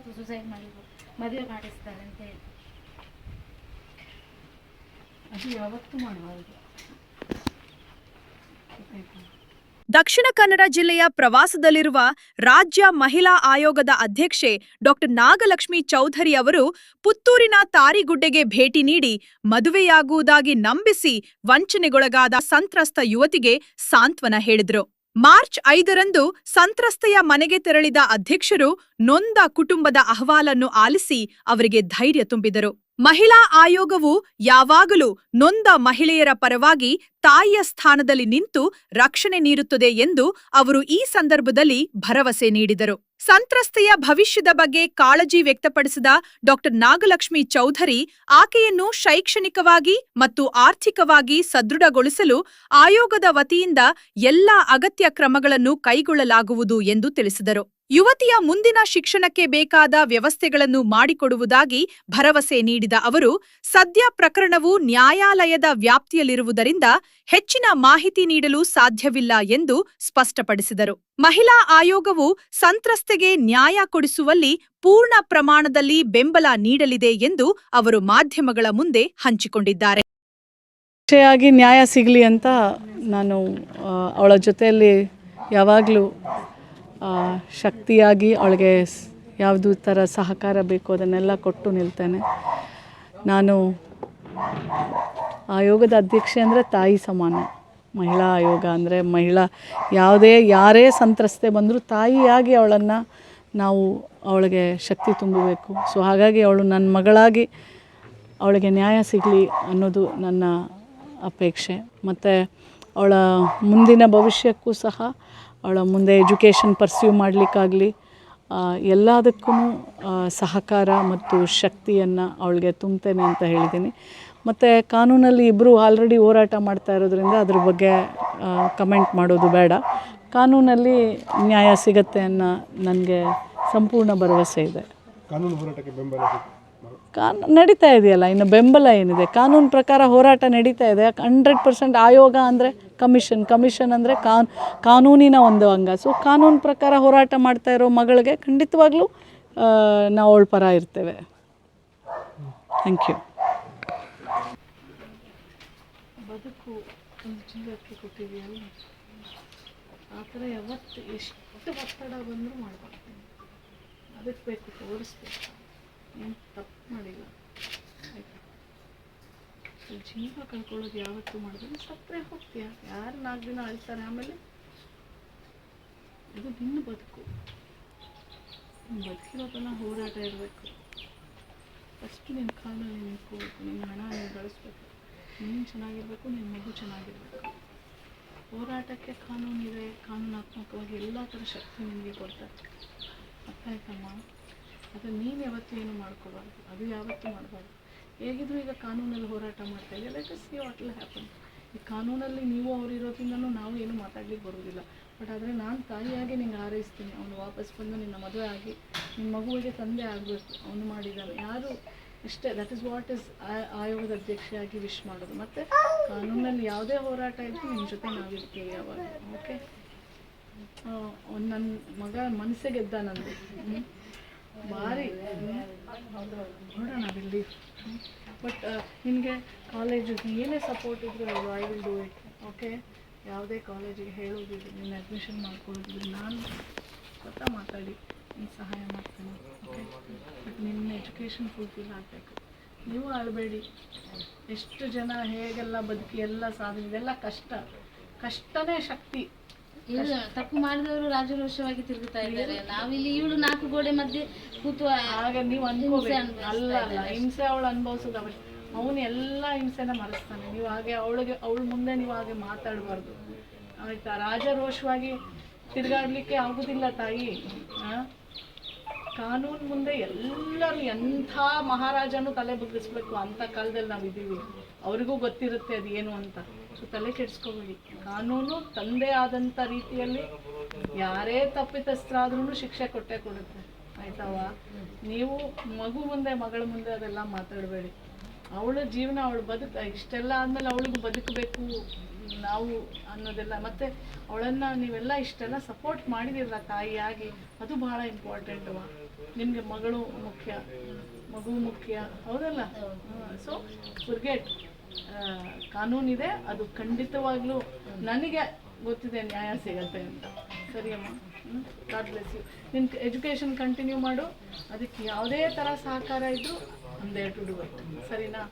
ಗೊತ್ತಾಯಿತು ಸುಸೈಡ್ ಮಾಡಿದ್ರು, ಮದುವೆ ಮಾಡಿಸ್ತಾರೆ ಅಂತ ಹೇಳಿ. ಅದು ಯಾವತ್ತೂ ಮಾಡಬಾರ್ದು. ದಕ್ಷಿಣ ಕನ್ನಡ ಜಿಲ್ಲೆಯ ಪ್ರವಾಸದಲ್ಲಿರುವ ರಾಜ್ಯ ಮಹಿಳಾ ಆಯೋಗದ ಅಧ್ಯಕ್ಷೆ ಡಾಕ್ಟರ್ ನಾಗಲಕ್ಷ್ಮಿ ಚೌಧರಿ ಅವರು ಪುತ್ತೂರಿನ ತಾರಿಗುಡ್ಡೆಗೆ ಭೇಟಿ ನೀಡಿ ಮದುವೆಯಾಗುವುದಾಗಿ ನಂಬಿಸಿ ವಂಚನೆಗೊಳಗಾದ ಸಂತ್ರಸ್ತ ಯುವತಿಗೆ ಸಾಂತ್ವನ ಹೇಳಿದರು. ಮಾರ್ಚ್ 5ರಂದು ಸಂತ್ರಸ್ತೆಯ ಮನೆಗೆ ತೆರಳಿದ ಅಧ್ಯಕ್ಷರು ನೊಂದ ಕುಟುಂಬದ ಅಹವಾಲನ್ನು ಆಲಿಸಿ ಅವರಿಗೆ ಧೈರ್ಯ ತುಂಬಿದರು. ಮಹಿಳಾ ಆಯೋಗವು ಯಾವಾಗಲೂ ನೊಂದ ಮಹಿಳೆಯರ ಪರವಾಗಿ ತಾಯಿಯ ಸ್ಥಾನದಲ್ಲಿ ನಿಂತು ರಕ್ಷಣೆ ನೀಡುತ್ತದೆ ಎಂದು ಅವರು ಈ ಸಂದರ್ಭದಲ್ಲಿ ಭರವಸೆ ನೀಡಿದರು. ಸಂತ್ರಸ್ತೆಯ ಭವಿಷ್ಯದ ಬಗ್ಗೆ ಕಾಳಜಿ ವ್ಯಕ್ತಪಡಿಸಿದ ಡಾಕ್ಟರ್ ನಾಗಲಕ್ಷ್ಮಿ ಚೌಧರಿ ಆಕೆಯನ್ನು ಶೈಕ್ಷಣಿಕವಾಗಿ ಮತ್ತು ಆರ್ಥಿಕವಾಗಿ ಸದೃಢಗೊಳಿಸಲು ಆಯೋಗದ ವತಿಯಿಂದ ಎಲ್ಲಾ ಅಗತ್ಯ ಕ್ರಮಗಳನ್ನು ಕೈಗೊಳ್ಳಲಾಗುವುದು ಎಂದು ತಿಳಿಸಿದರು. ಯುವತಿಯ ಮುಂದಿನ ಶಿಕ್ಷಣಕ್ಕೆ ಬೇಕಾದ ವ್ಯವಸ್ಥೆಗಳನ್ನು ಮಾಡಿಕೊಡುವುದಾಗಿ ಭರವಸೆ ನೀಡಿದ ಅವರು ಸದ್ಯ ಪ್ರಕರಣವು ನ್ಯಾಯಾಲಯದ ವ್ಯಾಪ್ತಿಯಲ್ಲಿರುವುದರಿಂದ ಹೆಚ್ಚಿನ ಮಾಹಿತಿ ನೀಡಲು ಸಾಧ್ಯವಿಲ್ಲ ಎಂದು ಸ್ಪಷ್ಟಪಡಿಸಿದರು. ಮಹಿಳಾ ಆಯೋಗವು ಸಂತ್ರಸ್ತೆಗೆ ನ್ಯಾಯ ಕೊಡಿಸುವಲ್ಲಿ ಪೂರ್ಣ ಪ್ರಮಾಣದಲ್ಲಿ ಬೆಂಬಲ ನೀಡಲಿದೆ ಎಂದು ಅವರು ಮಾಧ್ಯಮಗಳ ಮುಂದೆ ಹಂಚಿಕೊಂಡಿದ್ದಾರೆ. ನ್ಯಾಯ ಸಿಗಲಿ ಅಂತ ನಾನು ಅವಳ ಜೊತೆಯಲ್ಲಿ ಯಾವಾಗಲೂ ಶಕ್ತಿಯಾಗಿ ಅವಳಿಗೆ ಯಾವುದು ಥರ ಸಹಕಾರ ಬೇಕು ಅದನ್ನೆಲ್ಲ ಕೊಟ್ಟು ನಿಲ್ತೇನೆ. ನಾನು ಆಯೋಗದ ಅಧ್ಯಕ್ಷೆ ಅಂದರೆ ತಾಯಿ ಸಮಾನ. ಮಹಿಳಾ ಆಯೋಗ ಅಂದರೆ ಯಾರೇ ಸಂತ್ರಸ್ತೆ ಬಂದರೂ ತಾಯಿಯಾಗಿ ಅವಳನ್ನು ನಾವು ಅವಳಿಗೆ ಶಕ್ತಿ ತುಂಬಬೇಕು. ಸೊ ಹಾಗಾಗಿ ಅವಳು ನನ್ನ ಮಗಳಾಗಿ ಅವಳಿಗೆ ನ್ಯಾಯ ಸಿಗಲಿ ಅನ್ನೋದು ನನ್ನ ಅಪೇಕ್ಷೆ. ಮತ್ತು ಅವಳ ಮುಂದಿನ ಭವಿಷ್ಯಕ್ಕೂ ಸಹ ಅವಳ ಮುಂದೆ ಎಜುಕೇಷನ್ ಪರ್ಸ್ಯೂ ಮಾಡಲಿಕ್ಕಾಗಲಿ ಎಲ್ಲದಕ್ಕೂ ಸಹಕಾರ ಮತ್ತು ಶಕ್ತಿಯನ್ನು ಅವಳಿಗೆ ತುಂಬ್ತೇನೆ ಅಂತ ಹೇಳಿದ್ದೀನಿ. ಮತ್ತು ಕಾನೂನಲ್ಲಿ ಇಬ್ಬರು ಆಲ್ರೆಡಿ ಹೋರಾಟ ಮಾಡ್ತಾ ಇರೋದ್ರಿಂದ ಅದ್ರ ಬಗ್ಗೆ ಕಮೆಂಟ್ ಮಾಡೋದು ಬೇಡ. ಕಾನೂನಲ್ಲಿ ನ್ಯಾಯ ಸಿಗತ್ತೆ ಅನ್ನೋ ನನಗೆ ಸಂಪೂರ್ಣ ಭರವಸೆ ಇದೆ. ಕಾನೂನು ಹೋರಾಟಕ್ಕೆ ಬೆಂಬಲ ನಡೀತಾ ಇದೆಯಲ್ಲ, ಇನ್ನು ಬೆಂಬಲ ಏನಿದೆ? ಕಾನೂನು ಪ್ರಕಾರ ಹೋರಾಟ ನಡೀತಾ ಇದೆ. 100% ಆಯೋಗ ಅಂದರೆ ಕಮಿಷನ್ ಅಂದರೆ ಕಾನೂನಿನ ಒಂದು ಅಂಗ. ಸೊ ಕಾನೂನು ಪ್ರಕಾರ ಹೋರಾಟ ಮಾಡ್ತಾ ಇರೋ ಮಗಳಿಗೆ ಖಂಡಿತವಾಗ್ಲೂ ನಾವು ಅವಳ ಪರ ಇರ್ತೇವೆ. Thank you. ಬದುಕು ಒಂದು ಜೀವಕ್ಕೆ ಕೊಟ್ಟಿದೆಯಲ್ಲ, ಆ ಥರ ಯಾವತ್ತು ಎಷ್ಟು ಒತ್ತಡ ಬಂದರೂ ಮಾಡ್ಕೊಡ್ತೀನಿ. ಅದಕ್ಕೆ ಬೇಕು ತೋರಿಸ್ಬೇಕು, ಏನು ತಪ್ಪು ಮಾಡಿಲ್ಲ. ಆಯಿತಾ? ಜೀವ ಕಳ್ಕೊಳ್ಳೋದು ಯಾವತ್ತೂ ಮಾಡಿದ್ರೆ ಸತ್ತರೆ ಹೋಗ್ತೀಯ. ಯಾರು 4 ದಿನ ಅಳ್ತಾರೆ, ಆಮೇಲೆ ಇದು ನಿನ್ನ ಬದುಕು. ಬದುಕಿರೋದನ್ನ ಹೋರಾಟ ಇರಬೇಕು. ಫಸ್ಟ್ ನಿನ್ನ ಕಾಲಲ್ಲಿ ನಿಂತ್ಕೋಬೇಕು, ನಿನ್ನ ಹಣ ನೀನು ಗಳಿಸ್ಬೇಕು, ನೀನು ಚೆನ್ನಾಗಿರಬೇಕು, ನಿನ್ನ ಮಗು ಚೆನ್ನಾಗಿರಬೇಕು. ಹೋರಾಟಕ್ಕೆ ಕಾನೂನಿದೆ, ಕಾನೂನಾತ್ಮಕವಾಗಿ ಎಲ್ಲ ಥರ ಶಕ್ತಿ ನಿಮಗೆ ಕೊಡ್ತಾರೆ. ಅರ್ಥ ಆಯ್ತಮ್ಮ? ಅದು ನೀನು ಯಾವತ್ತೂ ಏನು ಮಾಡ್ಕೋಬಾರ್ದು, ಅದು ಯಾವತ್ತೂ ಮಾಡಬಾರ್ದು. ಹೇಗಿದ್ರು ಈಗ ಕಾನೂನಲ್ಲಿ ಹೋರಾಟ ಮಾಡ್ತಾ ಇದೆಯಲ್ಲ, let us see what will happen. ಈ ಕಾನೂನಲ್ಲಿ ನೀವು ಅವರಿರೋದ್ರಿಂದನೂ ನಾವು ಏನು ಮಾತಾಡ್ಲಿಕ್ಕೆ ಬರೋದಿಲ್ಲ. ಬಟ್ ಆದರೆ ನಾನು ತಾಯಿಯಾಗಿ ನಿಂಗೆ ಹಾರೈಸ್ತೀನಿ, ಅವನು ವಾಪಸ್ ಬಂದು ನಿನ್ನ ಮದುವೆ ಆಗಿ ನಿಮ್ಮ ಮಗುವಿಗೆ ತಂದೆ ಆಗಬೇಕು. ಅವನು ಮಾಡಿದ್ದಾನೆ, ಯಾರು ಇಷ್ಟೇ. ದಟ್ ಇಸ್ ವಾಟ್ ಇಸ್ ಆಯೋಗದ ಅಧ್ಯಕ್ಷೆಯಾಗಿ ವಿಶ್ ಮಾಡೋದು. ಮತ್ತು ಕಾನೂನಲ್ಲಿ ಯಾವುದೇ ಹೋರಾಟ ಇದ್ದರೂ ನಿಮ್ಮ ಜೊತೆ ನಾವಿರ್ತೀವಿ ಯಾವಾಗ. ಓಕೆ? ನನ್ನ ಮಗ ಮನಸ್ಸೇ ಗೆದ್ದ ನಂದು. ಭಾರಿ ನೋಡೋಣ ಬಿಲ್ಲಿ. ಬಟ್ ನಿನಗೆ ಕಾಲೇಜಿಗೆ ಏನೇ ಸಪೋರ್ಟ್ ಇದ್ದರೂ I will do it. Okay? ಯಾವುದೇ ಕಾಲೇಜಿಗೆ ಹೇಳೋದಿದ್ರು, ನಿನ್ನ ಅಡ್ಮಿಷನ್ ಮಾಡ್ಕೊಳ್ಳೋದಿದ್ರು ನಾನು ಸ್ವತಃ ಮಾತಾಡಿ ನೀನು ಸಹಾಯ ಮಾಡ್ತೇನೆ. ಓಕೆ? ಬಟ್ ನಿನ್ನ ಎಜುಕೇಷನ್ ಫುಲ್ಫಿಲ್ ಆಗಬೇಕು. ನೀವು ಅಳಬೇಡಿ. ಎಷ್ಟು ಜನ ಹೇಗೆಲ್ಲ ಬದುಕಿ ಎಲ್ಲ ಸಾಧನೆ, ಇದೆಲ್ಲ ಕಷ್ಟನೇ ಶಕ್ತಿ. ಇಲ್ಲ, ತಪ್ಪು ಮಾಡಿದವರು ರಾಜರೋಷವಾಗಿ ತಿರುಗುತ್ತಾ ಇದ್ದಾರೆ. ನಾವಿಲ್ಲಿ ಇವಳು 4 ಗೋಡೆ ಮಧ್ಯೆ ಕೂತು ಆಗ ನೀವು ಅನ್ಕೋಬೇಕು. ಅಲ್ಲ ಹಿಂಸೆ ಅವಳು ಅನುಭವಿಸೋದು ಅವಶ್ಯ. ಅವನು ಎಲ್ಲ ಹಿಂಸೆನ ಮರೆಸ್ತಾನೆ. ನೀವು ಹಾಗೆ ಅವಳ ಮುಂದೆ ನೀವು ಹಾಗೆ ಮಾತಾಡಬಾರ್ದು. ಆಯಿತಾ? ರಾಜರೋಷವಾಗಿ ತಿರುಗಾಡಲಿಕ್ಕೆ ಆಗೋದಿಲ್ಲ ತಾಯಿ. ಕಾನೂನು ಮುಂದೆ ಎಲ್ಲರೂ ಎಂಥ ಮಹಾರಾಜನೂ ತಲೆ ಬಗ್ಗಿಸ್ಬೇಕು. ಅಂಥ ಕಾಲದಲ್ಲಿ ನಾವಿದ್ದೀವಿ. ಅವ್ರಿಗೂ ಗೊತ್ತಿರುತ್ತೆ ಅದು ಏನು ಅಂತ. ಸೊ ತಲೆ ಕೆಡಿಸ್ಕೋಬೇಡಿ. ಕಾನೂನು ತಂದೆ ಆದಂಥ ರೀತಿಯಲ್ಲಿ ಯಾರೇ ತಪ್ಪಿತಸ್ಥರಾದ್ರೂ ಶಿಕ್ಷೆ ಕೊಟ್ಟೇ ಕೊಡುತ್ತೆ. ಆಯ್ತವಾ? ನೀವು ಮಗು ಮುಂದೆ, ಮಗಳ ಮುಂದೆ ಅದೆಲ್ಲ ಮಾತಾಡಬೇಡಿ. ಅವಳ ಜೀವನ ಅವಳು ಇಷ್ಟೆಲ್ಲ ಆದಮೇಲೆ ಅವಳಿಗೂ ಬದುಕಬೇಕು ನಾವು ಅನ್ನೋದೆಲ್ಲ, ಮತ್ತು ಅವಳನ್ನು ನೀವೆಲ್ಲ ಇಷ್ಟೆಲ್ಲ ಸಪೋರ್ಟ್ ಮಾಡಿದಿರಲ್ಲ ತಾಯಿಯಾಗಿ, ಅದು ಭಾಳ ಇಂಪಾರ್ಟೆಂಟವ. ನಿಮಗೆ ಮಗಳು ಮುಖ್ಯ, ಮಗು ಮುಖ್ಯ, ಹೌದಲ್ಲ? ಸೊ ಫರ್ಗೆಟ್, ಕಾನೂನಿದೆ, ಅದು ಖಂಡಿತವಾಗ್ಲೂ ನನಗೆ ಗೊತ್ತಿದೆ ನ್ಯಾಯ ಸಿಗತ್ತೆ ಅಂತ. ಸರಿಯಮ್ಮ, ಗಾಡ್ ಬ್ಲೆಸ್ ಯು. ನಿನ್ನ ಎಜುಕೇಷನ್ ಕಂಟಿನ್ಯೂ ಮಾಡು, ಅದಕ್ಕೆ ಯಾವುದೇ ಥರ ಸಹಕಾರ ಇದ್ದರೂ ಒಂದೇ ಟು ಡು ಇಟ್. ಸರಿನಾ?